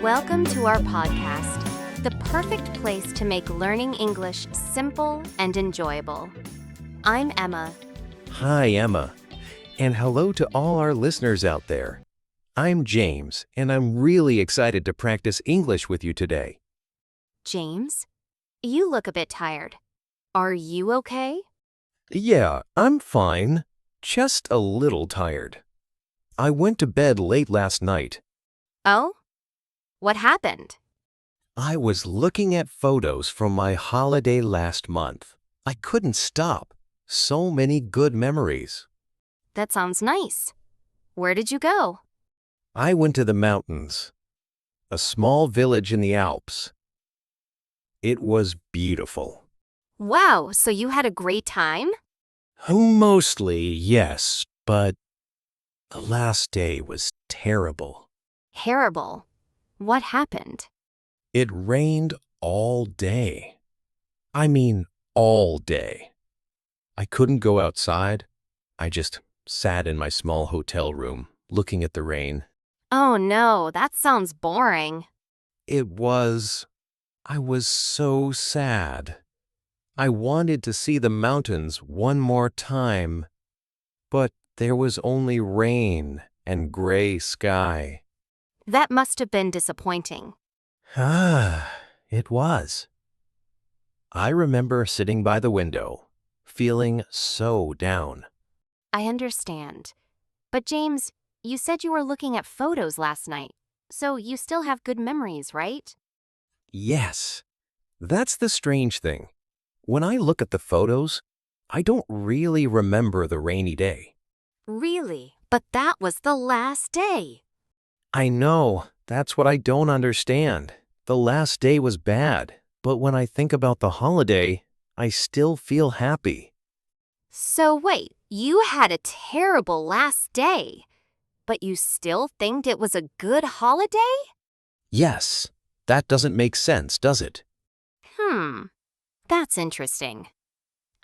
Welcome to our podcast, the perfect place to make learning English simple and enjoyable. I'm Emma. Hi, Emma. And hello to all our listeners out there. I'm James, and I'm really excited to practice English with you today. James, you look a bit tired. Are you okay? Yeah, I'm fine. Just a little tired. I went to bed late last night. Oh? What happened? I was looking at photos from my holiday last month. I couldn't stop. So many good memories. That sounds nice. Where did you go? I went to the mountains, a small village in the Alps. It was beautiful. Wow, so you had a great time? Mostly, yes, but the last day was terrible. Terrible. What happened? It rained all day. I mean, all day. I couldn't go outside. I just sat in my small hotel room, looking at the rain. Oh no, that sounds boring. I was so sad. I wanted to see the mountains one more time, but there was only rain and gray sky. That must have been disappointing. It was. I remember sitting by the window, feeling so down. I understand. But James, you said you were looking at photos last night, so you still have good memories, right? Yes, that's the strange thing. When I look at the photos, I don't really remember the rainy day. Really? But that was the last day. I know, that's what I don't understand. The last day was bad, but when I think about the holiday, I still feel happy. So wait, you had a terrible last day, but you still think it was a good holiday? Yes, that doesn't make sense, does it? That's interesting.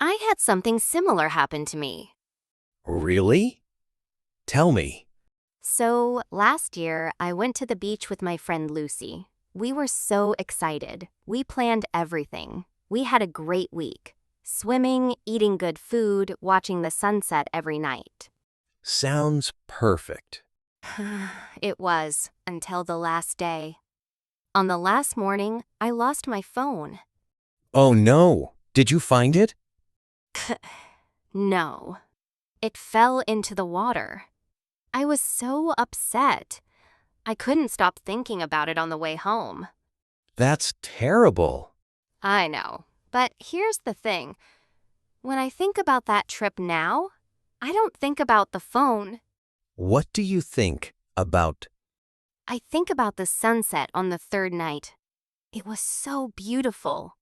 I had something similar happen to me. Really? Tell me. So, last year, I went to the beach with my friend Lucy. We were so excited. We planned everything. We had a great week. Swimming, eating good food, watching the sunset every night. Sounds perfect. It was, until the last day. On the last morning, I lost my phone. Oh no, did you find it? No. It fell into the water. I was so upset. I couldn't stop thinking about it on the way home. That's terrible. I know, but here's the thing. When I think about that trip now, I don't think about the phone. What do you think about? I think about the sunset on the third night. It was so beautiful.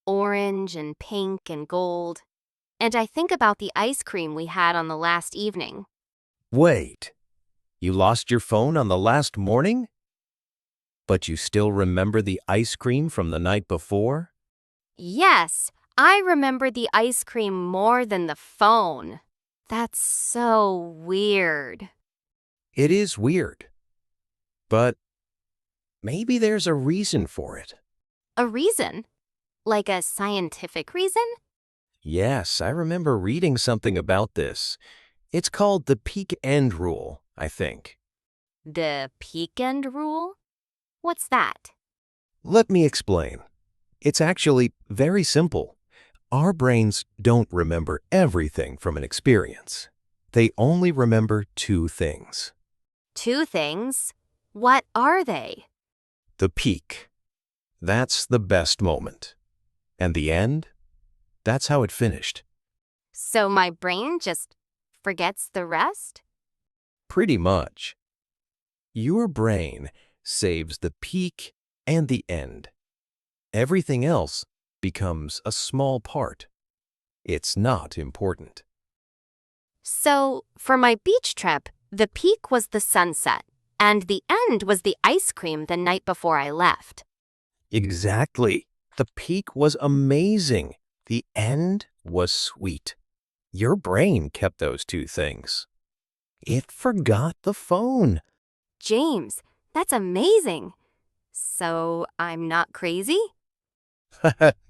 Orange and pink and gold. And I think about the ice cream we had on the last evening. Wait, you lost your phone on the last morning? But you still remember the ice cream from the night before? Yes, I remember the ice cream more than the phone. That's so weird. It is weird. But maybe there's a reason for it. A reason? Like a scientific reason? Yes, I remember reading something about this. It's called the peak end rule, I think. The peak end rule? What's that? Let me explain. It's actually very simple. Our brains don't remember everything from an experience. They only remember two things. Two things? What are they? The peak. That's the best moment. And the end? That's how it finished. So my brain just forgets the rest? Pretty much. Your brain saves the peak and the end. Everything else becomes a small part. It's not important. So, for my beach trip, the peak was the sunset, and the end was the ice cream the night before I left. Exactly. The peak was amazing. The end was sweet. Your brain kept those two things. It forgot the phone. James, that's amazing. So I'm not crazy?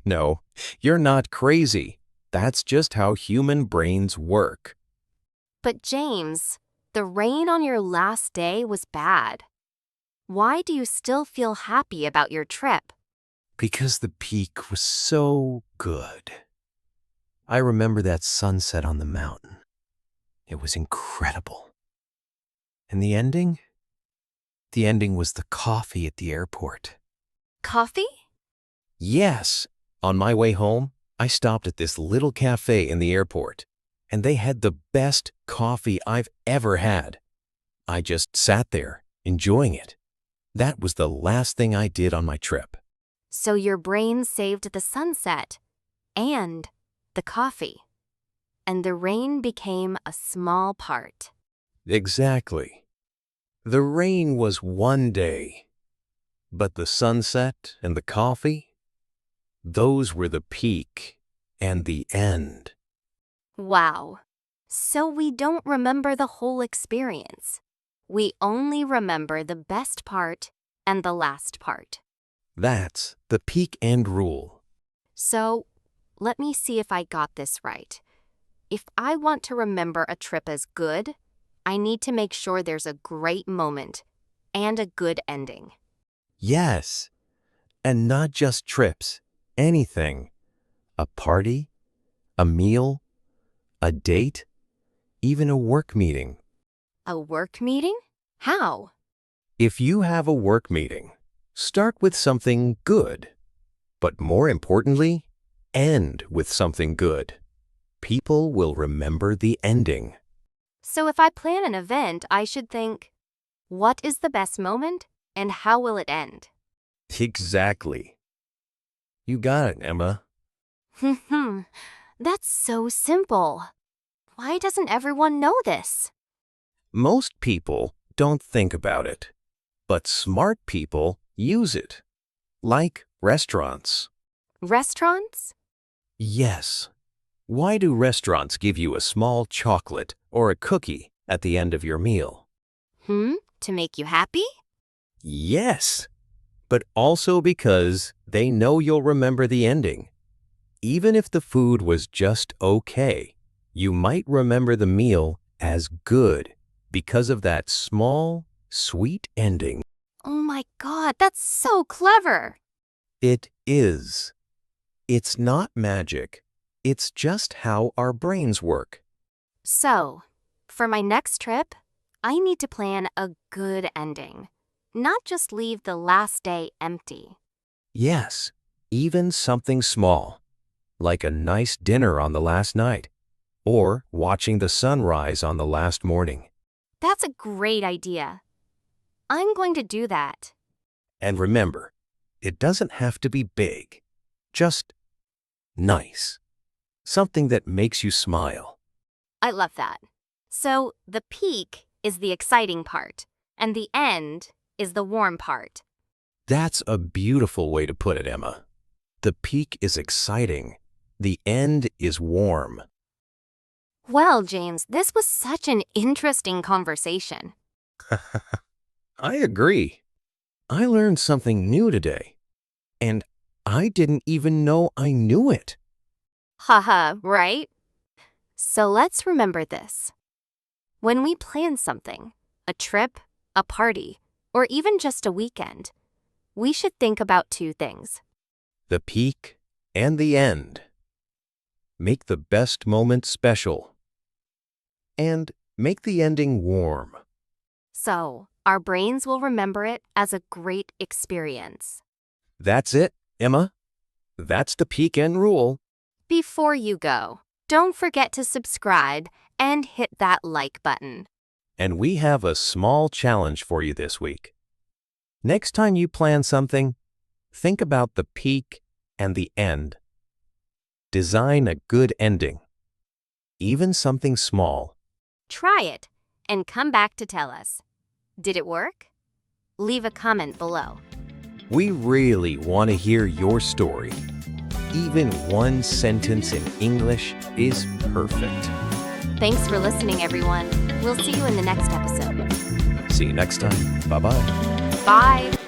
No, you're not crazy. That's just how human brains work. But James, the rain on your last day was bad. Why do you still feel happy about your trip? Because the peak was so good. I remember that sunset on the mountain. It was incredible. And the ending? The ending was the coffee at the airport. Coffee? Yes. On my way home, I stopped at this little cafe in the airport, and they had the best coffee I've ever had. I just sat there, enjoying it. That was the last thing I did on my trip. So your brain saved the sunset and the coffee. And the rain became a small part. Exactly. The rain was one day, but the sunset and the coffee, those were the peak and the end. Wow. So we don't remember the whole experience. We only remember the best part and the last part. That's the peak end rule. So let me see if I got this right. If I want to remember a trip as good, I need to make sure there's a great moment and a good ending. Yes, and not just trips, anything. A party, a meal, a date, even a work meeting. A work meeting? How? If you have a work meeting, start with something good, but more importantly, end with something good. People will remember the ending. So if I plan an event, I should think, what is the best moment and how will it end? Exactly. You got it, Emma. That's so simple. Why doesn't everyone know this? Most people don't think about it, but smart people use it. Like restaurants. Restaurants? Yes. Why do restaurants give you a small chocolate or a cookie at the end of your meal? To make you happy? Yes, but also because they know you'll remember the ending. Even if the food was just okay, you might remember the meal as good because of that small, sweet ending. Oh my God, that's so clever. It is. It's not magic. It's just how our brains work. So, for my next trip, I need to plan a good ending, not just leave the last day empty. Yes, even something small, like a nice dinner on the last night, or watching the sunrise on the last morning. That's a great idea. I'm going to do that. And remember, it doesn't have to be big, just nice. Something that makes you smile. I love that. So, the peak is the exciting part, and the end is the warm part. That's a beautiful way to put it, Emma. The peak is exciting. The end is warm. Well, James, this was such an interesting conversation. I agree. I learned something new today, and I didn't even know I knew it. Haha, right? So let's remember this. When we plan something, a trip, a party, or even just a weekend, we should think about two things. The peak and the end. Make the best moment special. And make the ending warm. So, our brains will remember it as a great experience. That's it, Emma. That's the peak end rule. Before you go, don't forget to subscribe and hit that like button. And we have a small challenge for you this week. Next time you plan something, think about the peak and the end. Design a good ending, even something small. Try it and come back to tell us. Did it work? Leave a comment below. We really want to hear your story. Even one sentence in English is perfect. Thanks for listening, everyone. We'll see you in the next episode. See you next time. Bye-bye. Bye.